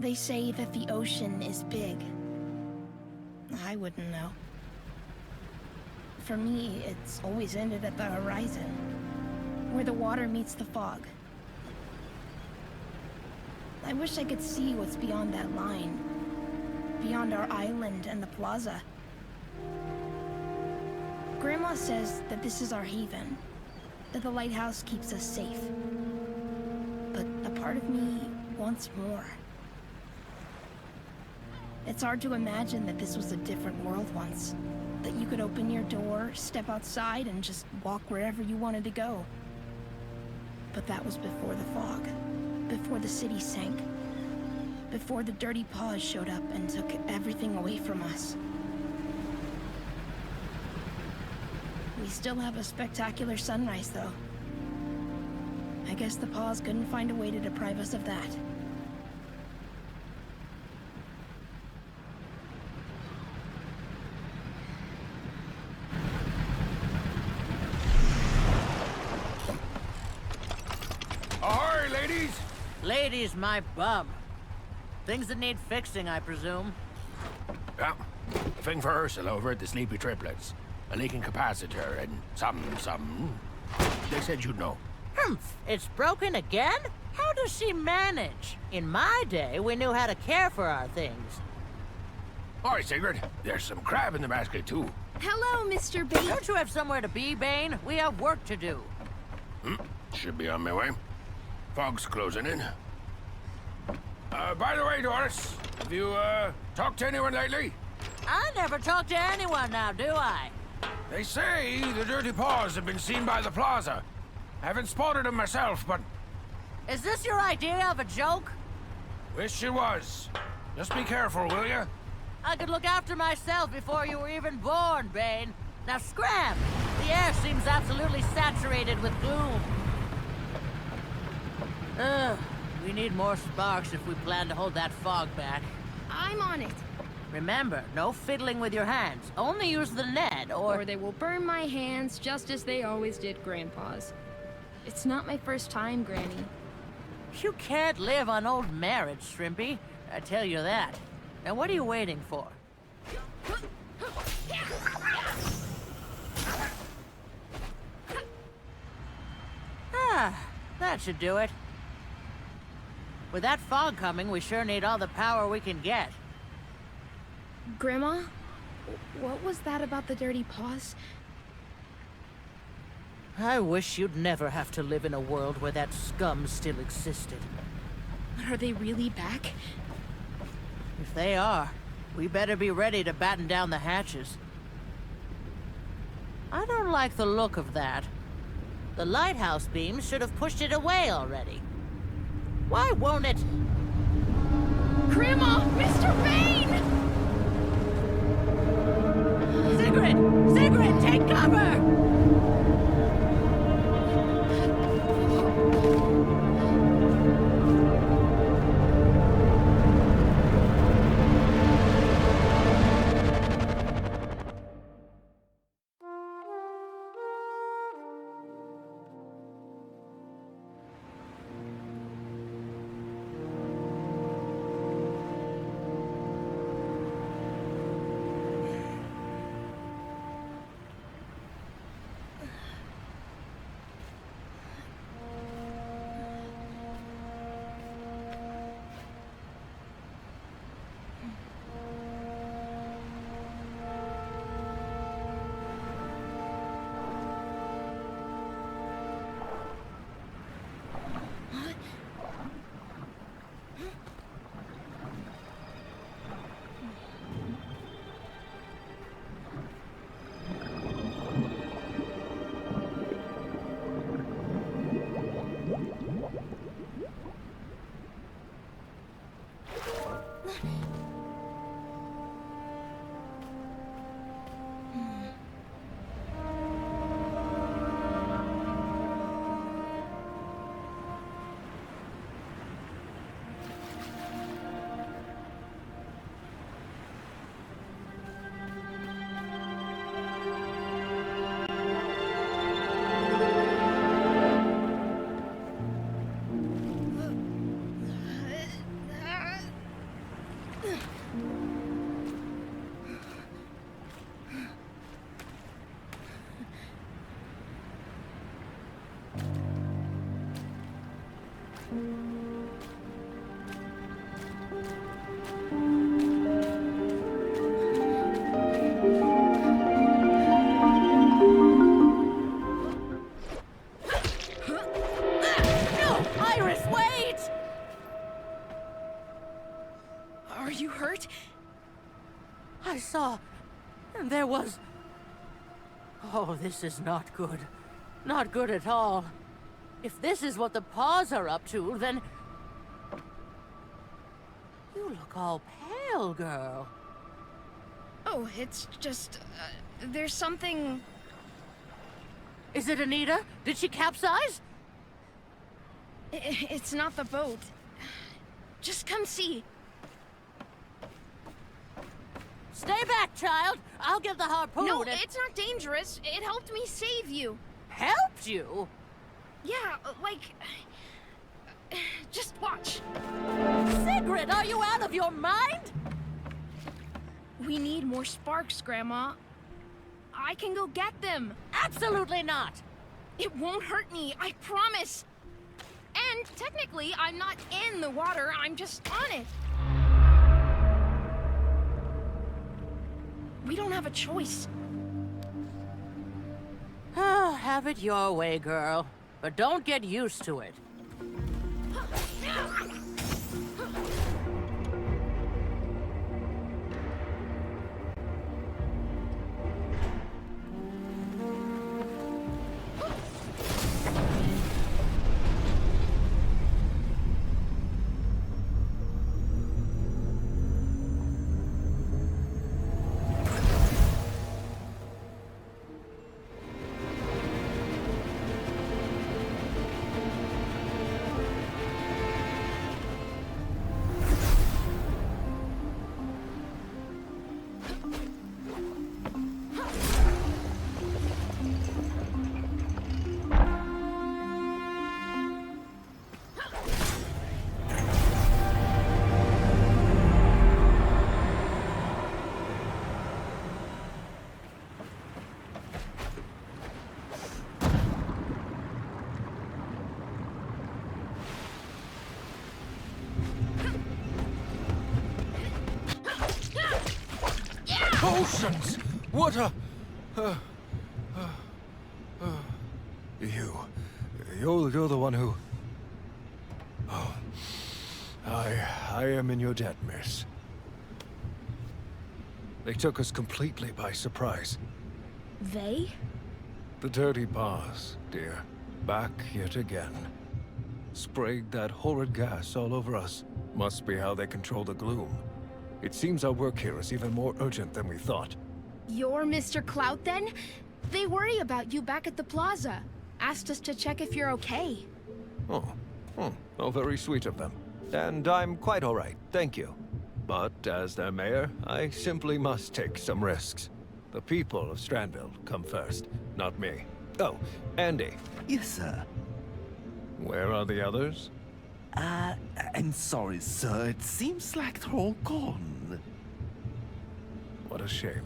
They say that the ocean is big. I wouldn't know. For me, it's always ended at the horizon, where the water meets the fog. I wish I could see what's beyond that line, beyond our island and the plaza. Grandma says that this is our haven, that the lighthouse keeps us safe. But a part of me wants more. It's hard to imagine that this was a different world once. That you could open your door, step outside, and just walk wherever you wanted to go. But that was before the fog. Before the city sank. Before the dirty paws showed up and took everything away from us. We still have a spectacular sunrise, though. I guess the paws couldn't find a way to deprive us of that. Ladies, my bum. Things that need fixing, I presume. Yeah. A thing for Ursula over at the Sleepy Triplets. A leaking capacitor and some. They said you'd know. Humph! It's broken again? How does she manage? In my day, we knew how to care for our things. All right, Sigrid. There's some crab in the basket, too. Hello, Mr. Bane. Don't you have somewhere to be, Bane? We have work to do. Should be on my way. Fog's closing in. By the way, Doris, have you, talked to anyone lately? I never talk to anyone now, do I? They say the dirty paws have been seen by the plaza. I haven't spotted them myself, but... Is this your idea of a joke? Wish it was. Just be careful, will you? I could look after myself before you were even born, Bane. Now scram! The air seems absolutely saturated with gloom. We need more sparks if we plan to hold that fog back. I'm on it. Remember, no fiddling with your hands. Only use the net, Or they will burn my hands just as they always did Grandpa's. It's not my first time, Granny. You can't live on old marriage, Shrimpy. I tell you that. Now what are you waiting for? That should do it. With that fog coming, we sure need all the power we can get. Grandma? What was that about the dirty paws? I wish you'd never have to live in a world where that scum still existed. Are they really back? If they are, we better be ready to batten down the hatches. I don't like the look of that. The lighthouse beams should have pushed it away already. Why won't it? Grandma! Mr. Bane! Sigrid! Sigrid, take cover! Are you hurt? I saw, and there was... Oh, this is not good. Not good at all. If this is what the paws are up to, then... You look all pale, girl. Oh, it's just... there's something... Is it Anita? Did she capsize? It's not the boat. Just come see. Stay back, child! I'll get the harpoon No, and... it's not dangerous. It helped me save you. Helped you? Yeah, like... Just watch. Sigrid, are you out of your mind? We need more sparks, Grandma. I can go get them. Absolutely not! It won't hurt me, I promise. And technically, I'm not in the water, I'm just on it. We don't have a choice. Have it your way, girl. But don't get used to it. Oceans! What a... You're the one who... Oh. I am in your debt, miss. They took us completely by surprise. They? The dirty paws, dear. Back yet again. Sprayed that horrid gas all over us. Must be how they control the gloom. It seems our work here is even more urgent than we thought. You're Mr. Clout, then? They worry about you back at the plaza. Asked us to check if you're okay. Oh, very sweet of them. And I'm quite all right, thank you. But as their mayor, I simply must take some risks. The people of Strandville come first, not me. Oh, Andy. Yes, sir. Where are the others? I'm sorry, sir. It seems like they're all gone. What a shame.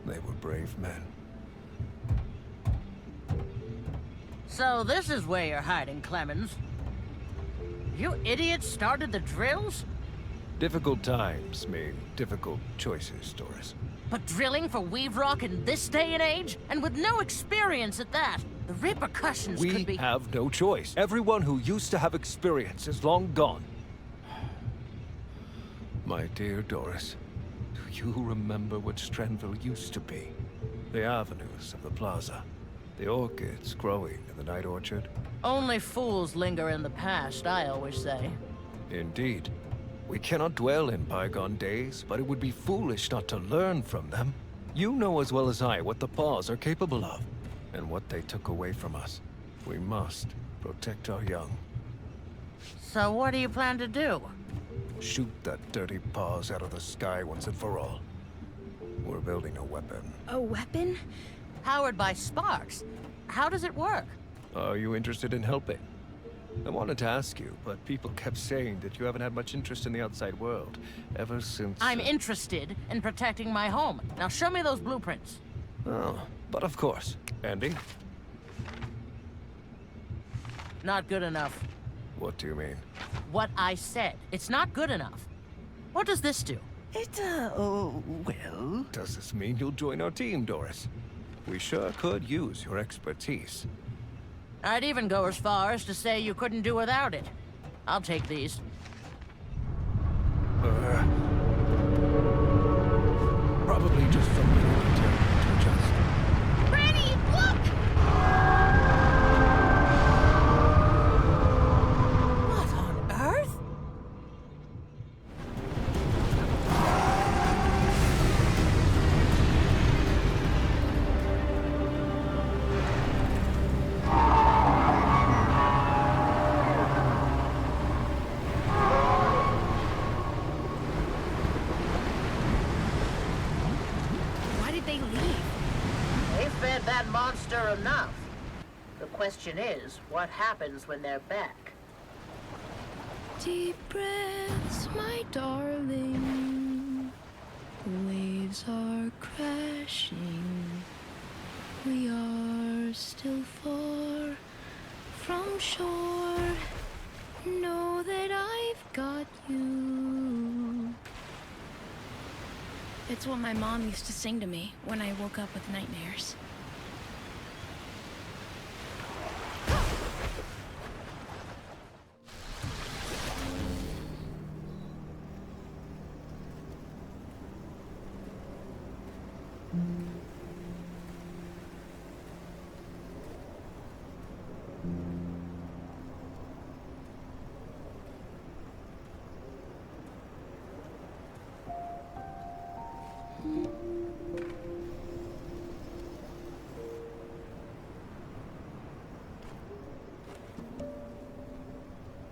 They were brave men. So this is where you're hiding, Clemens. You idiots started the drills? Difficult times mean difficult choices, Doris. But drilling for Weave Rock in this day and age? And with no experience at that? The repercussions could be... We have no choice. Everyone who used to have experience is long gone. My dear Doris, do you remember what Strandville used to be? The avenues of the plaza. The orchids growing in the night orchard. Only fools linger in the past, I always say. Indeed. We cannot dwell in bygone days, but it would be foolish not to learn from them. You know as well as I what the Paws are capable of, and what they took away from us. We must protect our young. So what do you plan to do? Shoot that dirty Paws out of the sky once and for all. We're building a weapon. A weapon? Powered by sparks. How does it work? Are you interested in helping? I wanted to ask you, but people kept saying that you haven't had much interest in the outside world ever since... I'm interested in protecting my home. Now show me those blueprints. Oh, but of course. Andy? Not good enough. What do you mean? What I said. It's not good enough. What does this do? Well... Does this mean you'll join our team, Doris? We sure could use your expertise. I'd even go as far as to say you couldn't do without it. I'll take these. Probably just some little detail to adjust. Granny, look! What on earth? Why did they leave? They fed that monster enough. The question is, what happens when they're back? Deep breaths, my darling. Waves are crashing. We are still far from shore. Know that I've got you. It's what my mom used to sing to me when I woke up with nightmares.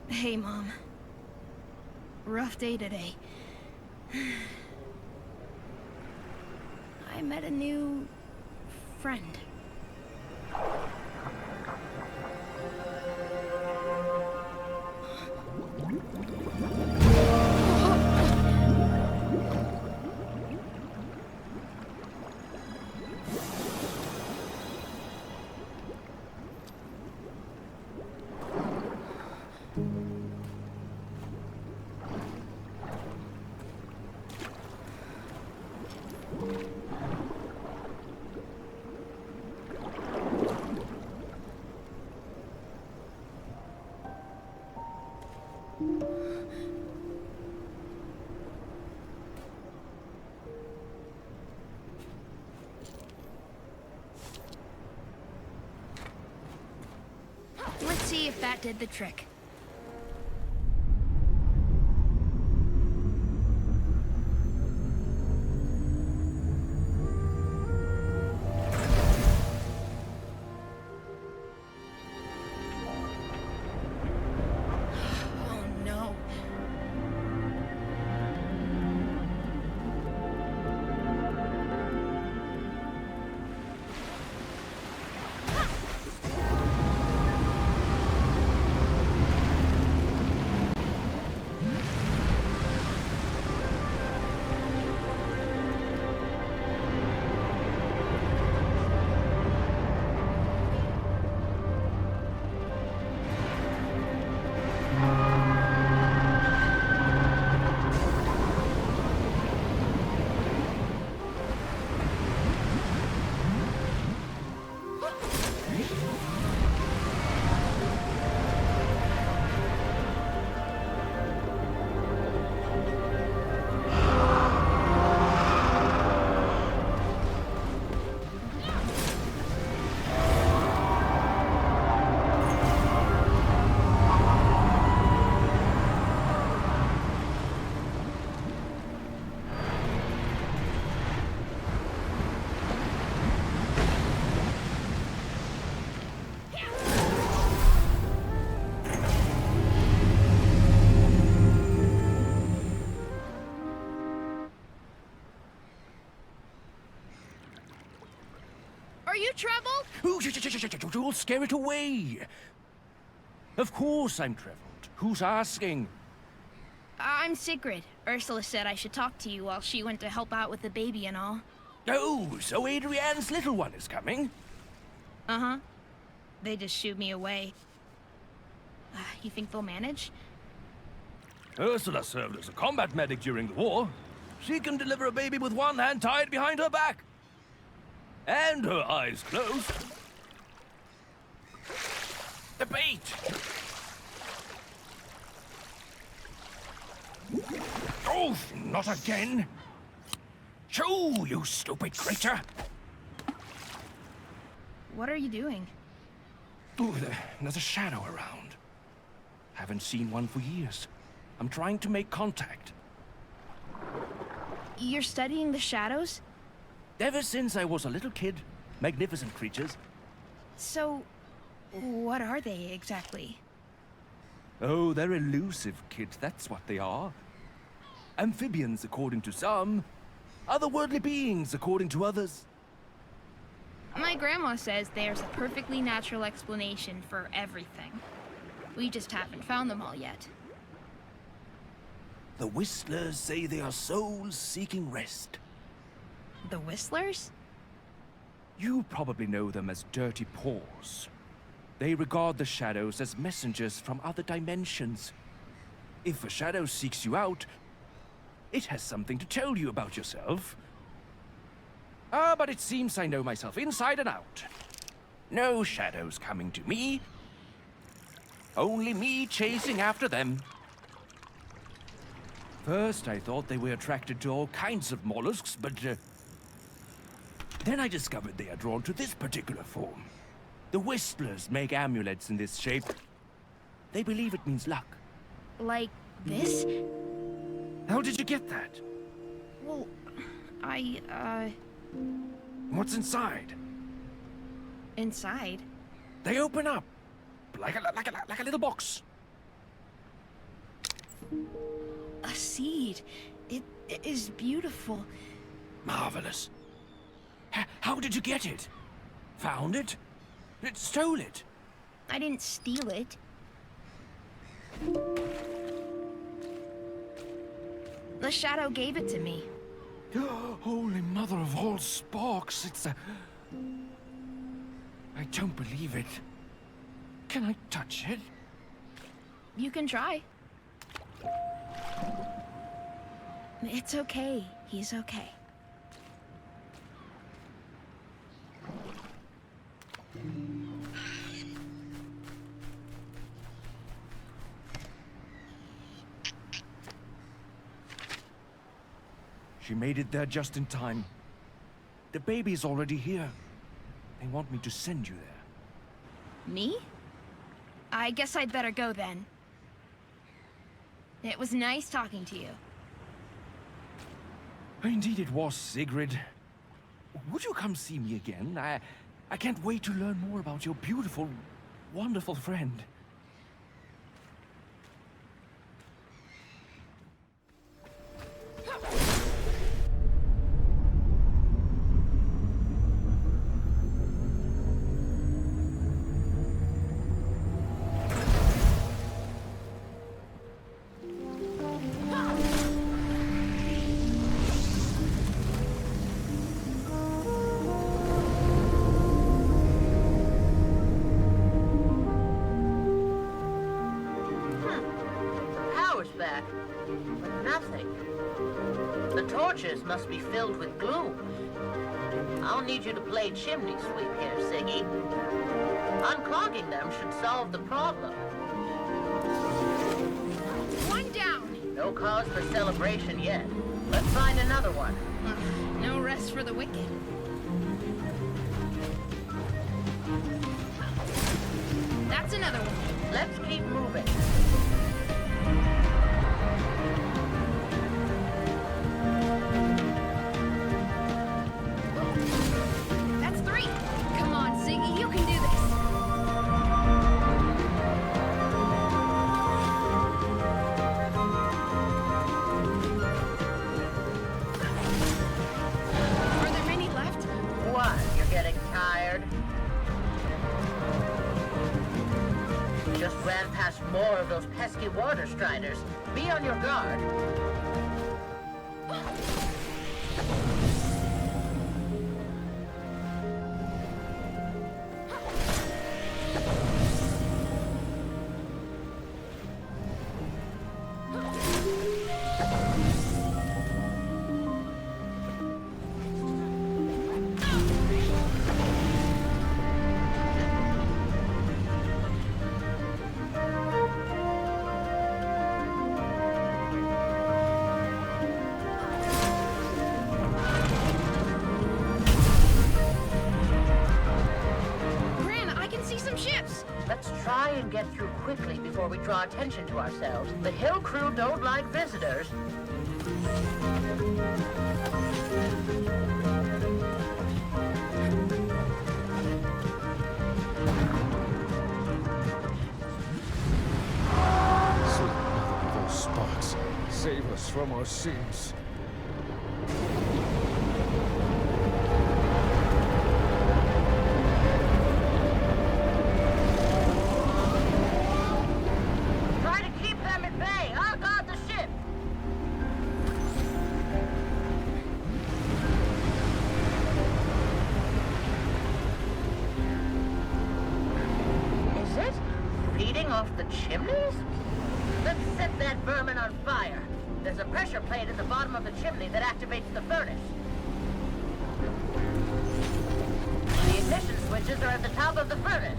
Hey, Mom. Rough day today. I met a new friend. Let's see if that did the trick. Oh no. Are you troubled? Ooh, you'll scare it away. Of course I'm troubled. Who's asking? I'm Sigrid. Ursula said I should talk to you while she went to help out with the baby and all. Oh, so Adrian's little one is coming? Uh-huh. They just shooed me away. You think they'll manage? Ursula served as a combat medic during the war. She can deliver a baby with one hand tied behind her back. And her eyes closed. The bait! Oh, not again! Shoo, you stupid creature! What are you doing? Ooh, there's a shadow around. Haven't seen one for years. I'm trying to make contact. You're studying the shadows? Ever since I was a little kid. Magnificent creatures. So, what are they exactly? Oh, they're elusive, kid. That's what they are. Amphibians, according to some. Otherworldly beings, according to others. My grandma says there's a perfectly natural explanation for everything. We just haven't found them all yet. The Whistlers say they are souls seeking rest. The Whistlers? You probably know them as Dirty Paws. They regard the shadows as messengers from other dimensions. If a shadow seeks you out, it has something to tell you about yourself. But it seems I know myself inside and out. No shadows coming to me. Only me chasing after them. First, I thought they were attracted to all kinds of mollusks, but then I discovered they are drawn to this particular form. The Whistlers make amulets in this shape. They believe it means luck. Like this? How did you get that? Well, What's inside? inside? They open up like a little box. A seed. It is beautiful. Marvelous. How did you get it? Found it? It stole it? I didn't steal it. The shadow gave it to me. Holy mother of all sparks, it's a... I don't believe it. Can I touch it? You can try. It's okay. He's okay. She made it there just in time. The baby's already here. They want me to send you there. Me? I guess I'd better go then. It was nice talking to you. Indeed it was, Sigrid. Would you come see me again? I can't wait to learn more about your beautiful, wonderful friend. Must be filled with gloom. I'll need you to play chimney sweep here, Siggy. Unclogging them should solve the problem. One down! No cause for celebration yet. Let's find another one. No rest for the wicked. That's another one. Let's keep moving. More of those pesky water striders. Be on your guard. quickly before we draw attention to ourselves. The hill crew don't like visitors. Sweet mother of those spots, save us from our sins. Try to keep them at bay. I'll guard the ship. Is it feeding off the chimneys? Let's set that vermin on fire. There's a pressure plate at the bottom of the chimney that activates the furnace. The ignition switches are at the top of the furnace.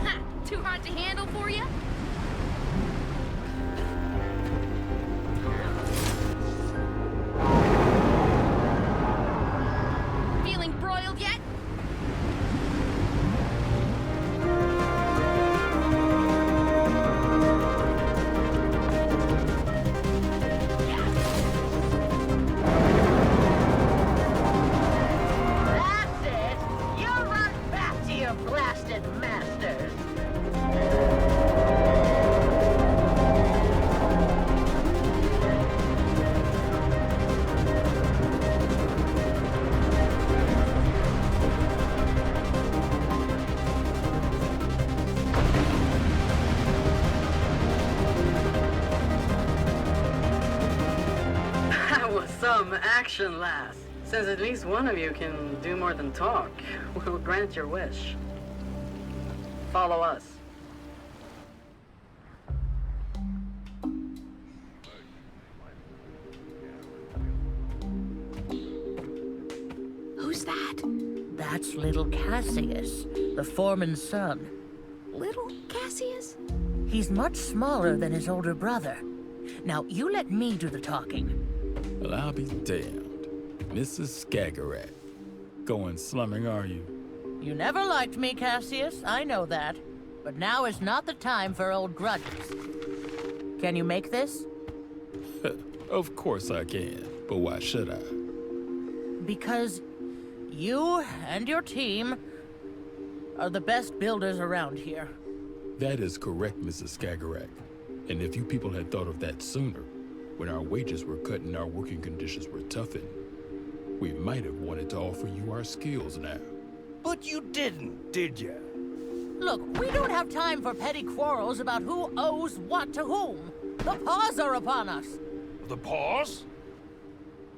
Ha! Too hot to handle for you? Feeling broiled yet? That's it! You run back to your blasted masters! That was some action, lass. Since at least one of you can do more than talk, we'll grant your wish. Follow us. Who's that? That's little Cassius, the foreman's son. Little Cassius? He's much smaller than his older brother. Now, you let me do the talking. Well, I'll be damned. Mrs. Skagerrak. Going slumming, are you? You never liked me, Cassius, I know that. But now is not the time for old grudges. Can you make this? Of course I can, but why should I? Because you and your team are the best builders around here. That is correct, Mrs. Skagerrak. And if you people had thought of that sooner, when our wages were cut and our working conditions were toughened, we might have wanted to offer you our skills now. But you didn't, did you? Look, we don't have time for petty quarrels about who owes what to whom. The paws are upon us. The paws?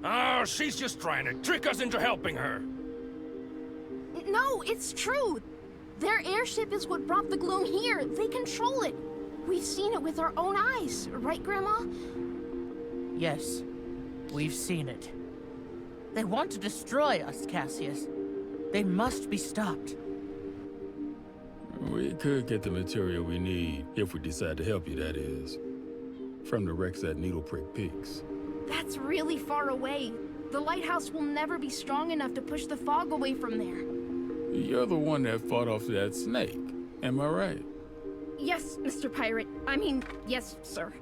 Oh, she's just trying to trick us into helping her. No, it's true. Their airship is what brought the gloom here. They control it. We've seen it with our own eyes, right, Grandma? Yes, we've seen it. They want to destroy us, Cassius. They must be stopped. We could get the material we need, if we decide to help you, that is. From the wrecks at Needle Prick Peaks. That's really far away. The lighthouse will never be strong enough to push the fog away from there. You're the one that fought off that snake, am I right? Yes, Mr. Pirate. I mean, yes, sir.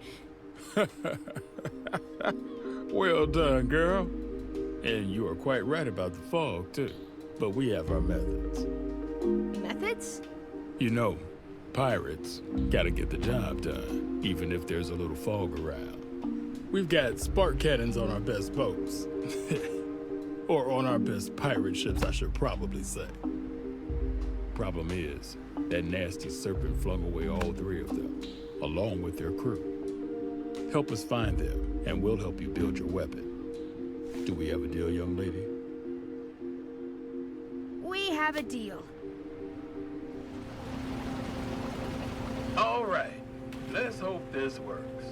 Well done, girl. And you are quite right about the fog, too. But we have our methods. Methods? You know, pirates gotta get the job done, even if there's a little fog around. We've got spark cannons on our best boats. Or on our best pirate ships, I should probably say. Problem is, that nasty serpent flung away all three of them, along with their crew. Help us find them, and we'll help you build your weapon. Do we have a deal, young lady? We have a deal. All right, let's hope this works.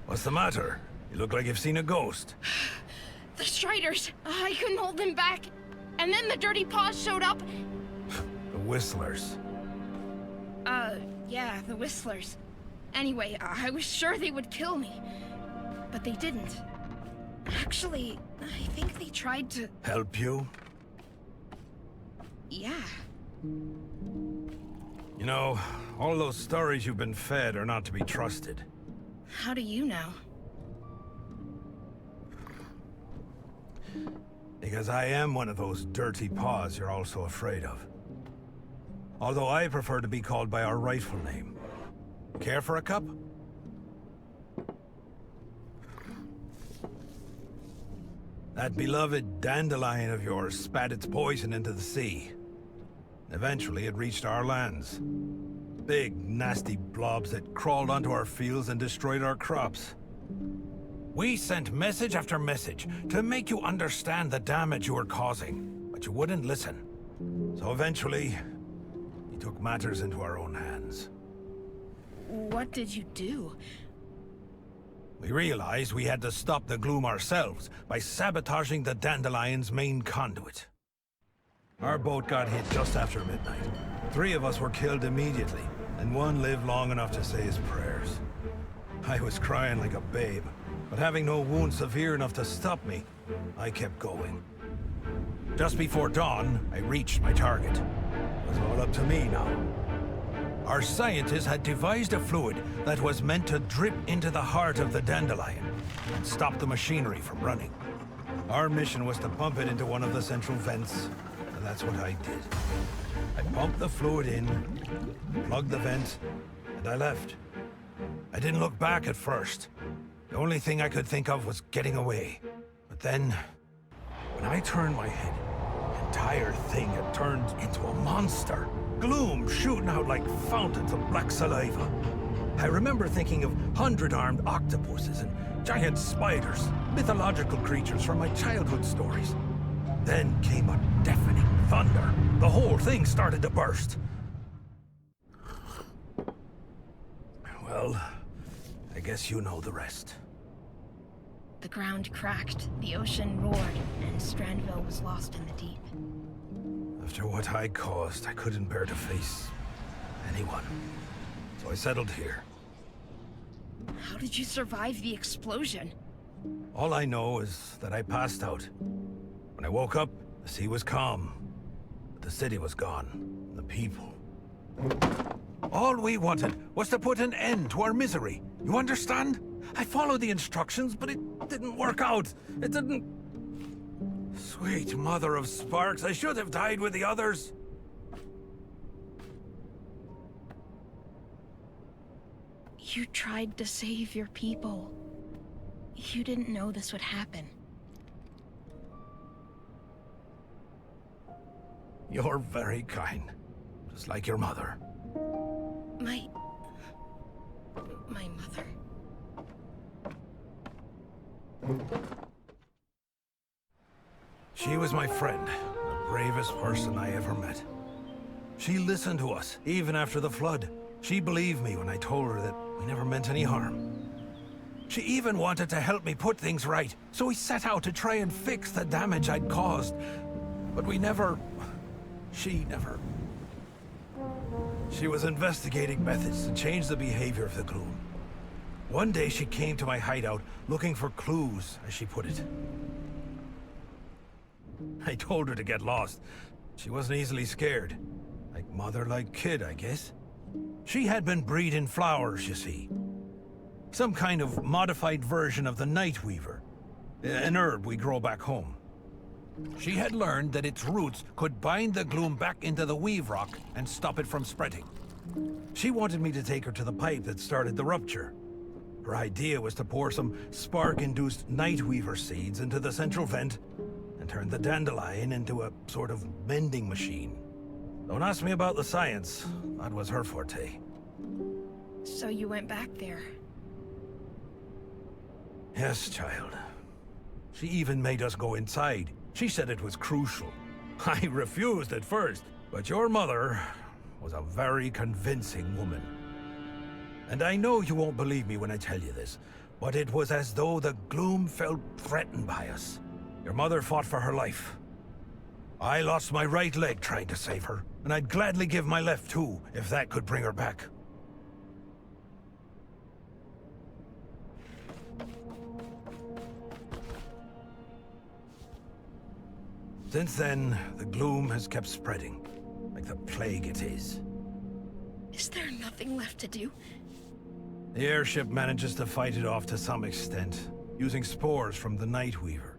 What's the matter? You look like you've seen a ghost. The Striders! I couldn't hold them back. And then the Dirty Paws showed up. The Whistlers. Yeah, the Whistlers. Anyway, I was sure they would kill me. But they didn't. Actually, I think they tried to... Help you? Yeah. You know, all those stories you've been fed are not to be trusted. How do you know? Because I am one of those dirty paws you're all so afraid of. Although I prefer to be called by our rightful name. Care for a cup? That beloved dandelion of yours spat its poison into the sea. Eventually, it reached our lands. Big, nasty blobs that crawled onto our fields and destroyed our crops. We sent message after message to make you understand the damage you were causing, but you wouldn't listen. So eventually, we took matters into our own hands. What did you do? We realized we had to stop the gloom ourselves by sabotaging the Dandelion's main conduit. Our boat got hit just after midnight. 3 of us were killed immediately, and 1 lived long enough to say his prayers. I was crying like a babe, but having no wound severe enough to stop me, I kept going. Just before dawn, I reached my target. It was all up to me now. Our scientists had devised a fluid that was meant to drip into the heart of the dandelion and stop the machinery from running. Our mission was to pump it into one of the central vents, and that's what I did. I pumped the fluid in, plugged the vent, and I left. I didn't look back at first. The only thing I could think of was getting away. But then, when I turned my head, the entire thing had turned into a monster. Gloom shooting out like fountains of black saliva. I remember thinking of 100-armed octopuses and giant spiders, mythological creatures from my childhood stories. Then came a deafening thunder. The whole thing started to burst. Well, I guess you know the rest. The ground cracked, the ocean roared, and Strandville was lost in the deep. After what I caused, I couldn't bear to face anyone. So I settled here. How did you survive the explosion? All I know is that I passed out. When I woke up, the sea was calm. But the city was gone. And the people. All we wanted was to put an end to our misery. You understand? I followed the instructions, but it didn't work out. It didn't... Sweet mother of sparks, I should have died with the others. You tried to save your people. You didn't know this would happen. You're very kind. Just like your mother. My mother. She was my friend, the bravest person I ever met. She listened to us, even after the flood. She believed me when I told her that we never meant any harm. She even wanted to help me put things right, so we set out to try and fix the damage I'd caused. But we never... She never... She was investigating methods to change the behavior of the gloom. One day she came to my hideout looking for clues, as she put it. I told her to get lost. She wasn't easily scared. Like mother, like kid, I guess. She had been breeding flowers, you see. Some kind of modified version of the night weaver. An herb we grow back home. She had learned that its roots could bind the gloom back into the weave rock and stop it from spreading. She wanted me to take her to the pipe that started the rupture. Her idea was to pour some spark-induced night weaver seeds into the central vent and turn the dandelion into a sort of mending machine. Don't ask me about the science. That was her forte. So you went back there. Yes, child. She even made us go inside. She said it was crucial. I refused at first, but your mother was a very convincing woman. And I know you won't believe me when I tell you this, but it was as though the gloom felt threatened by us. Your mother fought for her life. I lost my right leg trying to save her, and I'd gladly give my left too, if that could bring her back. Since then, the gloom has kept spreading, like the plague it is. Is there nothing left to do? The airship manages to fight it off to some extent, using spores from the Nightweaver.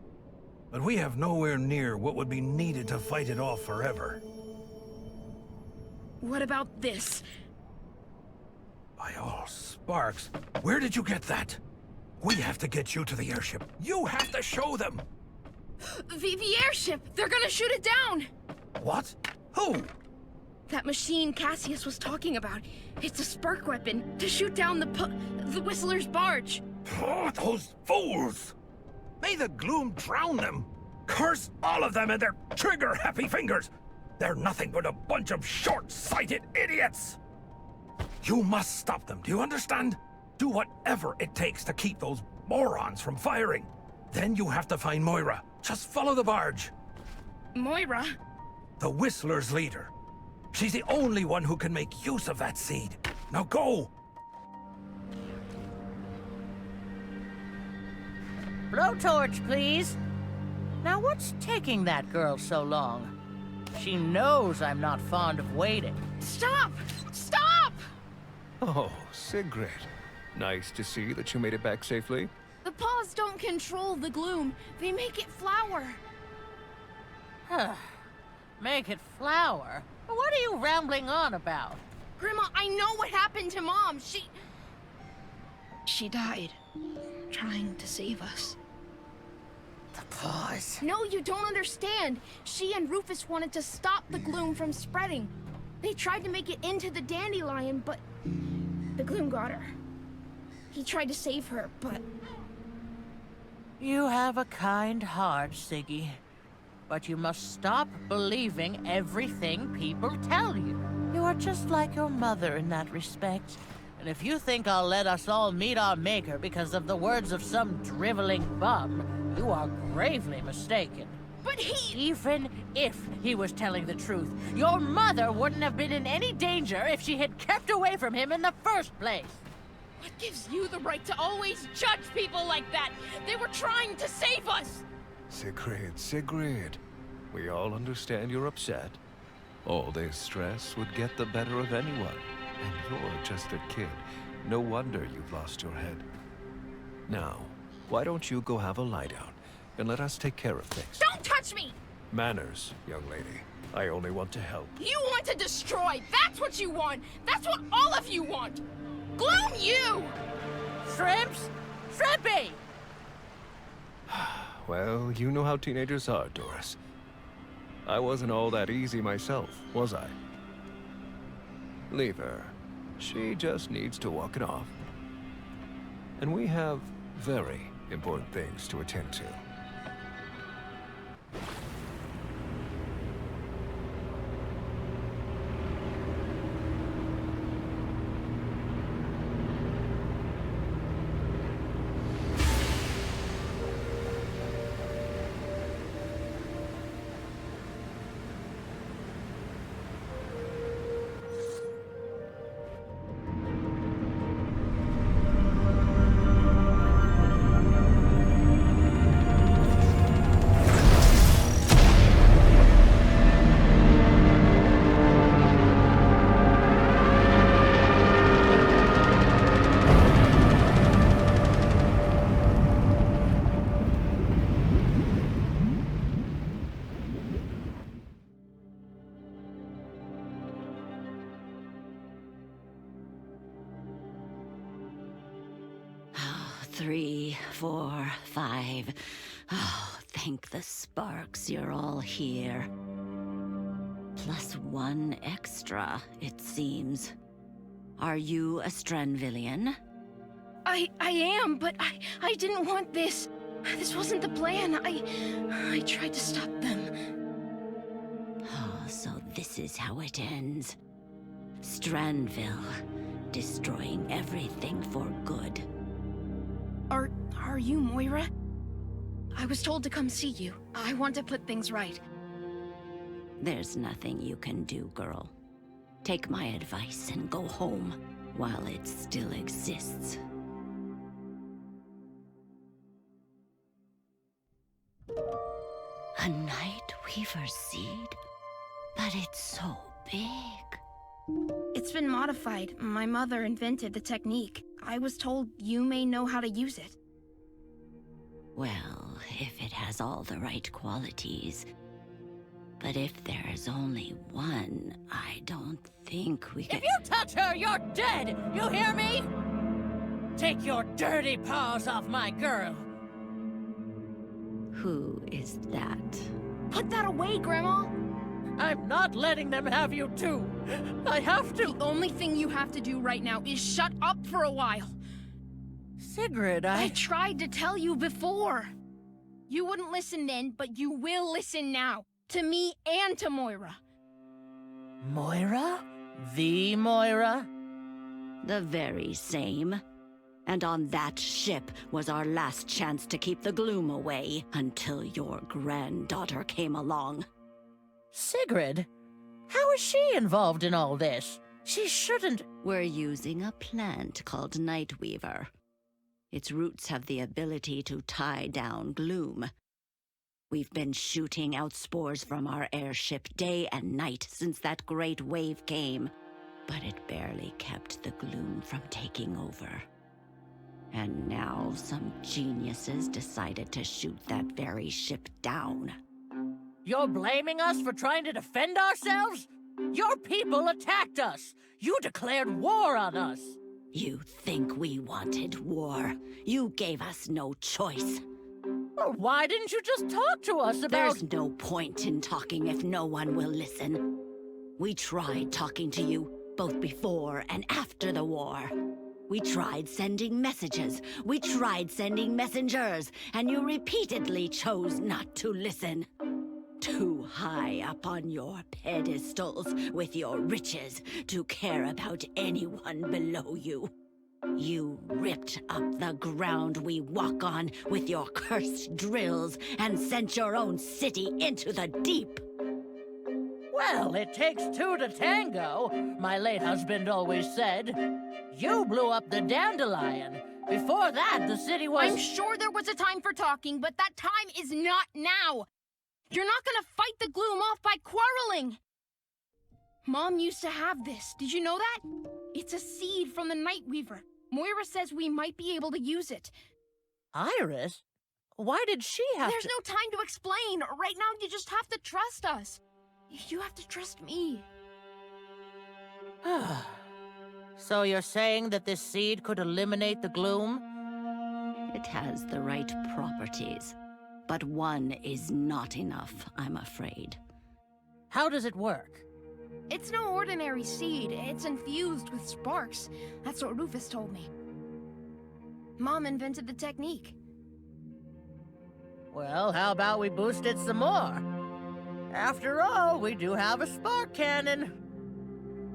But we have nowhere near what would be needed to fight it off forever. What about this? By all sparks, where did you get that? We have to get you to the airship. You have to show them! The airship! They're gonna shoot it down! What? Who? That machine Cassius was talking about. It's a spark weapon to shoot down the Whistler's barge. Oh, those fools! May the gloom drown them! Curse all of them and their trigger-happy fingers! They're nothing but a bunch of short-sighted idiots! You must stop them, do you understand? Do whatever it takes to keep those morons from firing. Then you have to find Moira. Just follow the barge. Moira? The Whistler's leader. She's the only one who can make use of that seed. Now go! Blowtorch, please. Now what's taking that girl so long? She knows I'm not fond of waiting. Stop! Stop! Oh, Sigrid. Nice to see that you made it back safely. The paws don't control the gloom. They make it flower. Make it flower? What are you rambling on about? Grandma, I know what happened to Mom. She died, trying to save us. The paws. No, you don't understand. She and Rufus wanted to stop the gloom from spreading. They tried to make it into the dandelion, but the gloom got her. He tried to save her, but... You have a kind heart, Siggy. But you must stop believing everything people tell you. You are just like your mother in that respect. And if you think I'll let us all meet our maker because of the words of some driveling bum, you are gravely mistaken. But he... Even if he was telling the truth, your mother wouldn't have been in any danger if she had kept away from him in the first place. What gives you the right to always judge people like that? They were trying to save us! Sigrid. We all understand you're upset. All this stress would get the better of anyone. And you're just a kid. No wonder you've lost your head. Now, why don't you go have a lie down, and let us take care of things. Don't touch me! Manners, young lady. I only want to help. You want to destroy! That's what you want! That's what all of you want! Gloom you! Shrimps? Shrimpy! Well, you know how teenagers are, Doris. I wasn't all that easy myself, was I? Leave her. She just needs to walk it off. And we have very important things to attend to. Three, 4, 5. Oh, thank the sparks you're all here. Plus 1 extra, it seems. Are you a Stranvillian? I am, but I didn't want this. This wasn't the plan. I tried to stop them. Oh, so this is how it ends. Stranville. destroying everything for good. Are you Moira? I was told to come see you. I want to put things right. There's nothing you can do, girl. Take my advice and go home while it still exists. A Night Weaver seed? But it's so big. It's been modified. My mother invented the technique. I was told you may know how to use it. Well, if it has all the right qualities. But if there's only one, I don't think we can— If you touch her, you're dead! You hear me? Take your dirty paws off my girl! Who is that? Put that away, Grandma! I'm not letting them have you too! I have to— The only thing you have to do right now is shut up for a while. Sigrid, I tried to tell you before. You wouldn't listen then, but you will listen now. To me and to Moira. Moira? The Moira? The very same. And on that ship was our last chance to keep the gloom away until your granddaughter came along. Sigrid? How is she involved in all this? She shouldn't— We're using a plant called Nightweaver. Its roots have the ability to tie down gloom. We've been shooting out spores from our airship day and night since that great wave came, but it barely kept the gloom from taking over. And now some geniuses decided to shoot that very ship down. You're blaming us for trying to defend ourselves? Your people attacked us! You declared war on us! You think we wanted war? You gave us no choice. Well, why didn't you just talk to us about— There's no point in talking if no one will listen. We tried talking to you, both before and after the war. We tried sending messages. We tried sending messengers, and you repeatedly chose not to listen. Too high up on your pedestals with your riches to care about anyone below you. You ripped up the ground we walk on with your cursed drills and sent your own city into the deep. Well, it takes two to tango, my late husband always said. You blew up the dandelion. Before that, the city was— I'm sure there was a time for talking, but that time is not now. You're not gonna fight the gloom off by quarreling. Mom used to have this. Did you know that? It's a seed from the Nightweaver. Moira says we might be able to use it. Iris? Why did she have There's no time to explain. Right now, you just have to trust us. You have to trust me. So you're saying that this seed could eliminate the gloom? It has the right properties. But one is not enough, I'm afraid. How does it work? It's no ordinary seed. It's infused with sparks. That's what Rufus told me. Mom invented the technique. Well, how about we boost it some more? After all, we do have a spark cannon.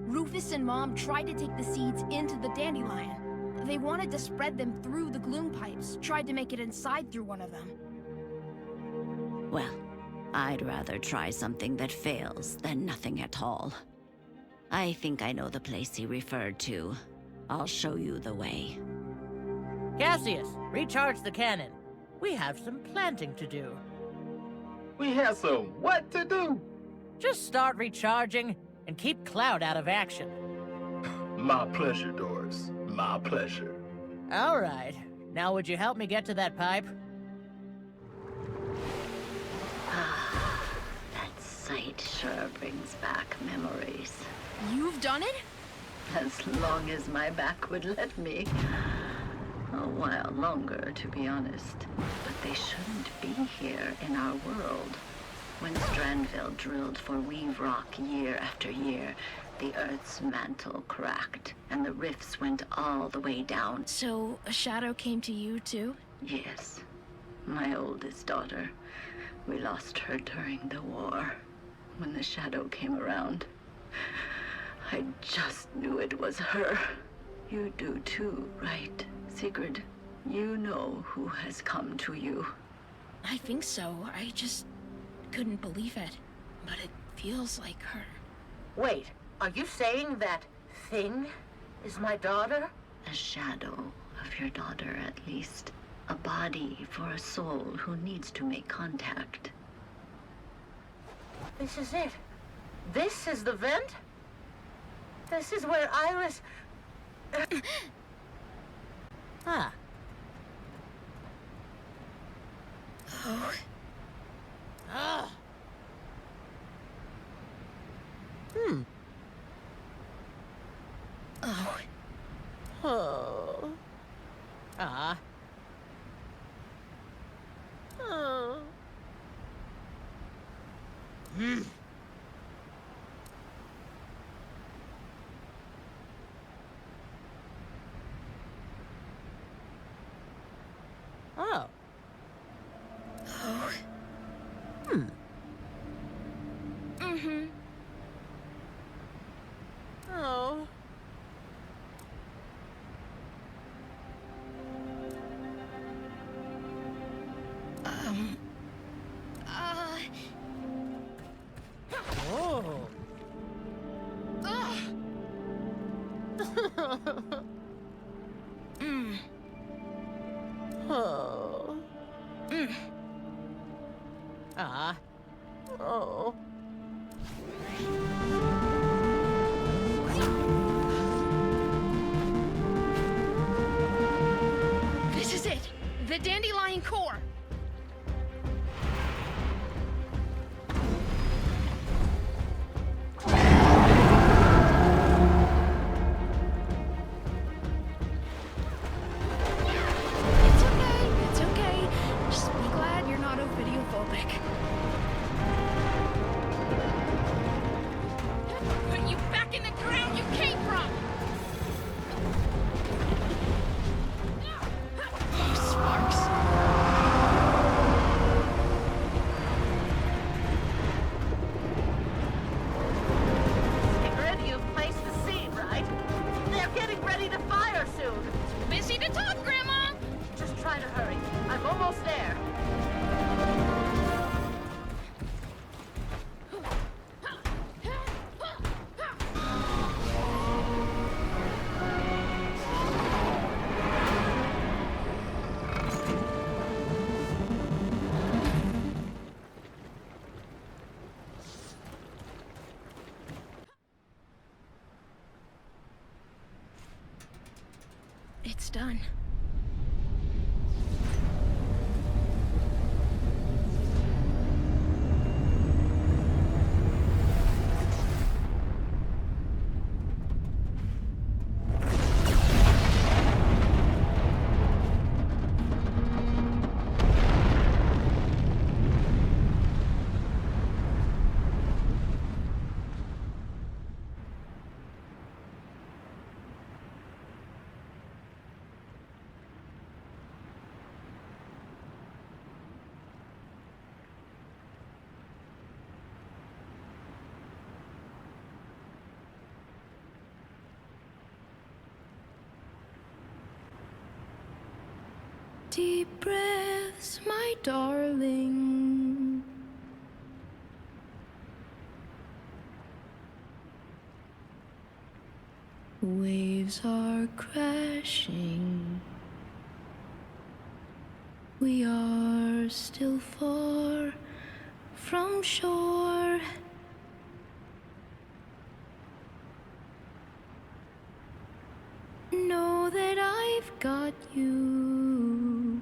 Rufus and Mom tried to take the seeds into the dandelion. They wanted to spread them through the gloom pipes, tried to make it inside through one of them. Well, I'd rather try something that fails than nothing at all. I think I know the place he referred to. I'll show you the way. Cassius, recharge the cannon. We have some planting to do. We have some what to do? Just start recharging and keep Cloud out of action. My pleasure, Doris. My pleasure. All right. Now would you help me get to that pipe? That sight sure brings back memories. You've done it? As long as my back would let me. A while longer, to be honest. But they shouldn't be here in our world. When Strandville drilled for Weave Rock year after year, the Earth's mantle cracked, and the rifts went all the way down. So, a shadow came to you, too? Yes. My oldest daughter. We lost her during the war. When the shadow came around, I just knew it was her. You do too, right, Sigurd? You know who has come to you. I think so. I just couldn't believe it. But it feels like her. Wait, are you saying that thing is my daughter? A shadow of your daughter, at least. A body for a soul who needs to make contact. This is it. This is the vent? This is where Iris... Huh. Oh. Ah. Oh. Oh. Ah. Oh. Oh. Oh. Mm-hmm. Oh. Oh. Oh. Ah. Oh. This is it! The dandelion core! It's okay. Just be glad you're not videophobic. Put you back in the ground you came from! Oh, Sparks. Sigurd, you've placed the seed, right? They're getting ready to fire soon. Busy to talk, Grandma! Just try to hurry. I'm almost there. It's done. Deep breaths, my darling. Waves are crashing. We are still far from shore. Know that I've got you.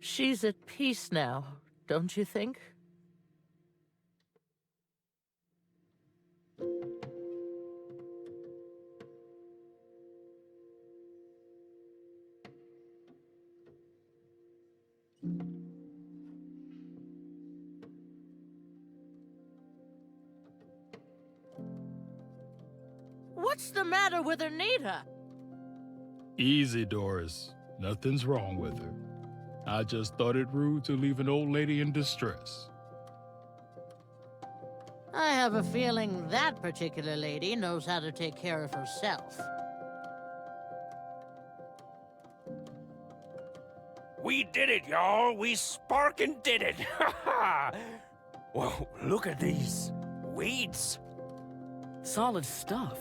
She's at peace now, don't you think? What's the matter with Anita? Easy, Doris. Nothing's wrong with her. I just thought it rude to leave an old lady in distress. I have a feeling that particular lady knows how to take care of herself. We did it, y'all! We sparkin' did it! Ha ha! Whoa, look at these weeds. Solid stuff.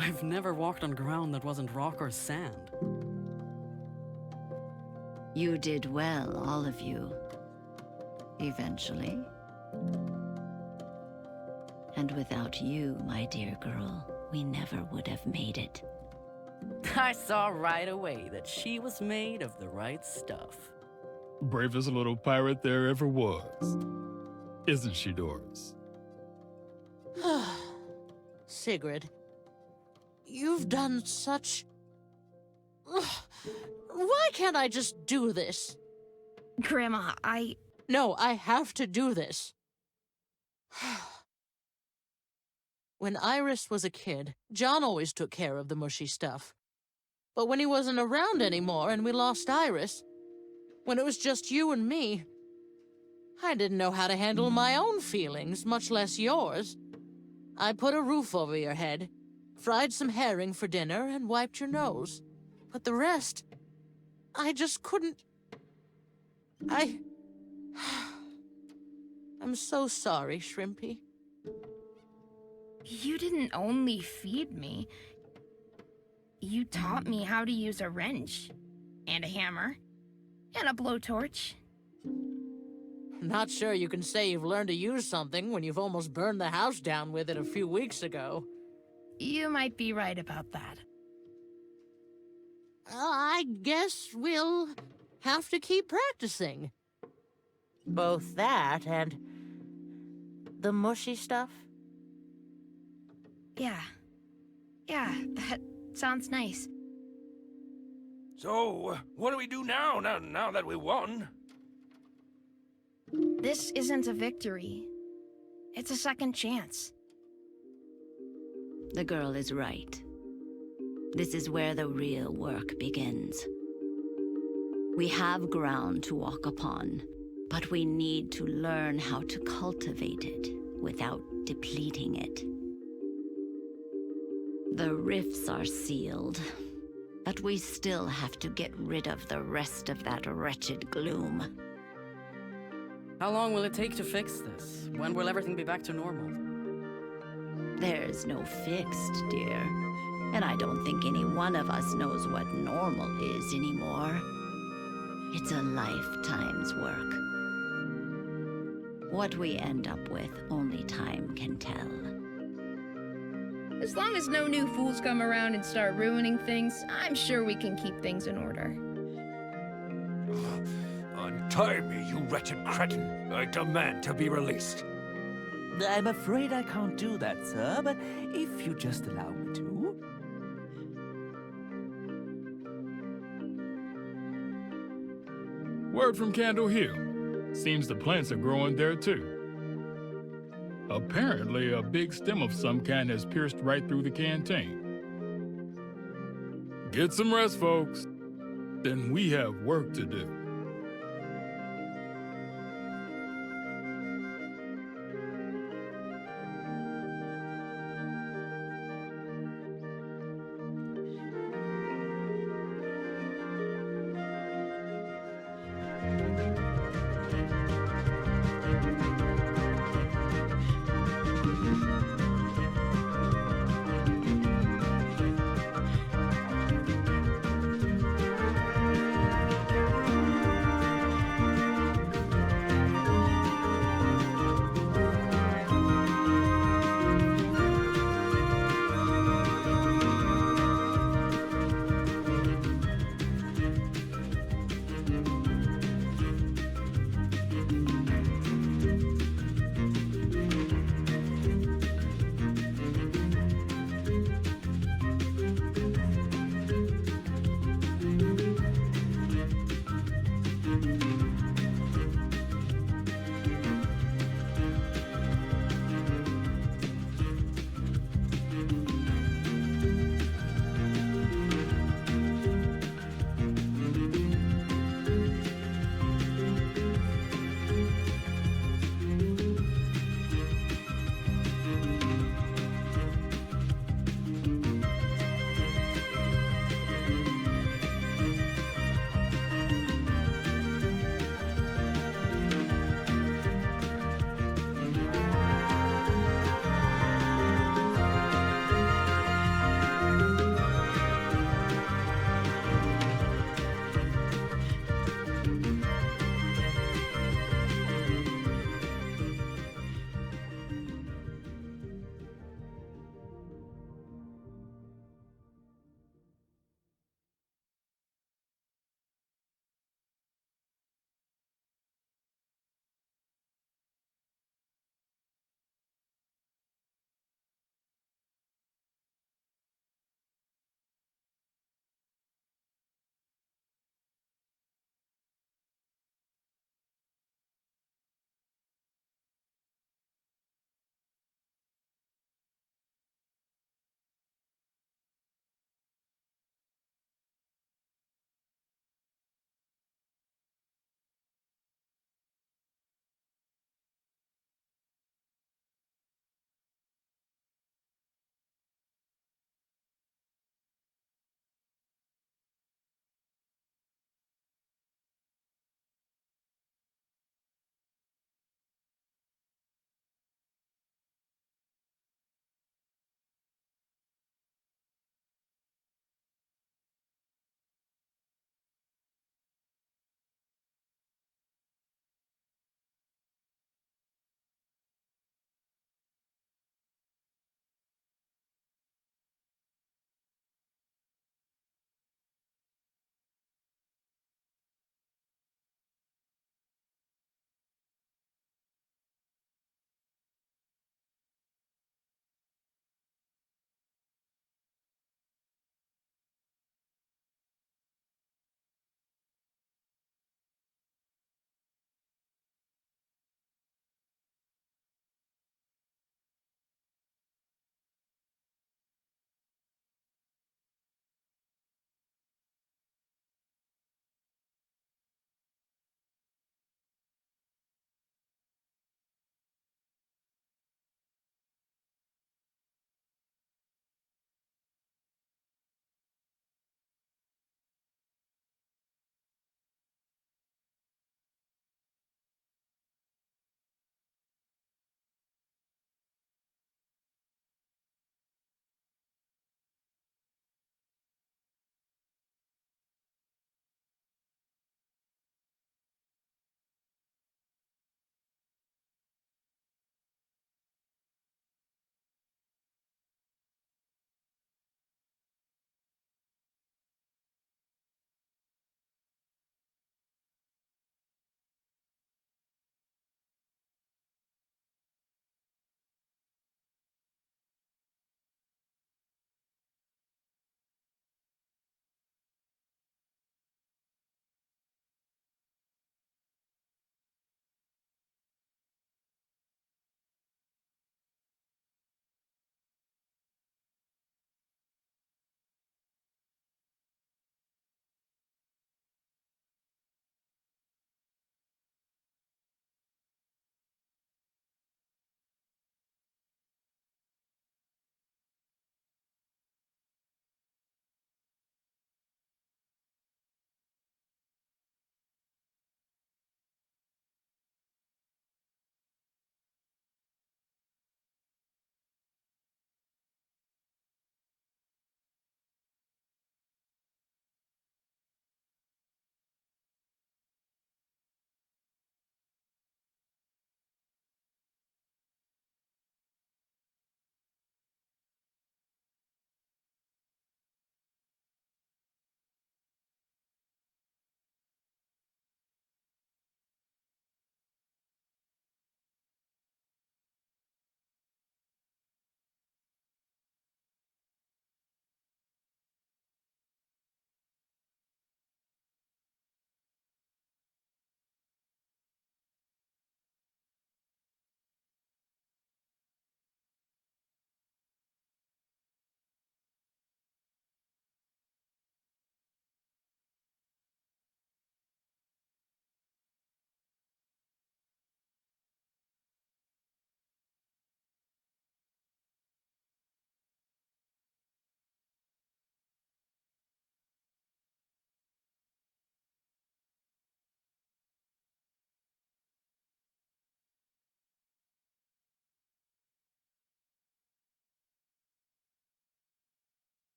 I've never walked on ground that wasn't rock or sand. You did well, all of you. Eventually. And without you, my dear girl, we never would have made it. I saw right away that she was made of the right stuff. Bravest little pirate there ever was. Isn't she, Doris? Sigrid, you've done such... Why can't I just do this? Grandma, No, I have to do this. When Iris was a kid, John always took care of the mushy stuff. But when he wasn't around anymore and we lost Iris, when it was just you and me, I didn't know how to handle my own feelings, much less yours. I put a roof over your head, fried some herring for dinner, and wiped your nose. But the rest, I just couldn't... I'm so sorry, Shrimpy. you didn't only feed me. You taught me how to use a wrench, and a hammer, and a blowtorch. Not sure you can say you've learned to use something when you've almost burned the house down with it a few weeks ago. You might be right about that. I guess we'll have to keep practicing. Both that and the mushy stuff. Yeah, that sounds nice. So, what do we do now that we won? This isn't a victory. It's a second chance. The girl is right. This is where the real work begins. We have ground to walk upon, but we need to learn how to cultivate it without depleting it. The rifts are sealed, but we still have to get rid of the rest of that wretched gloom. How long will it take to fix this? When will everything be back to normal? There's no fixed, dear. And I don't think any one of us knows what normal is anymore. It's a lifetime's work. What we end up with, only time can tell. As long as no new fools come around and start ruining things, I'm sure we can keep things in order. Untie me, you wretched cretin! I demand to be released. I'm afraid I can't do that, sir, but if you just allow me to... Word from Candle Hill. Seems the plants are growing there too. Apparently, a big stem of some kind has pierced right through the canteen. Get some rest, folks. Then we have work to do.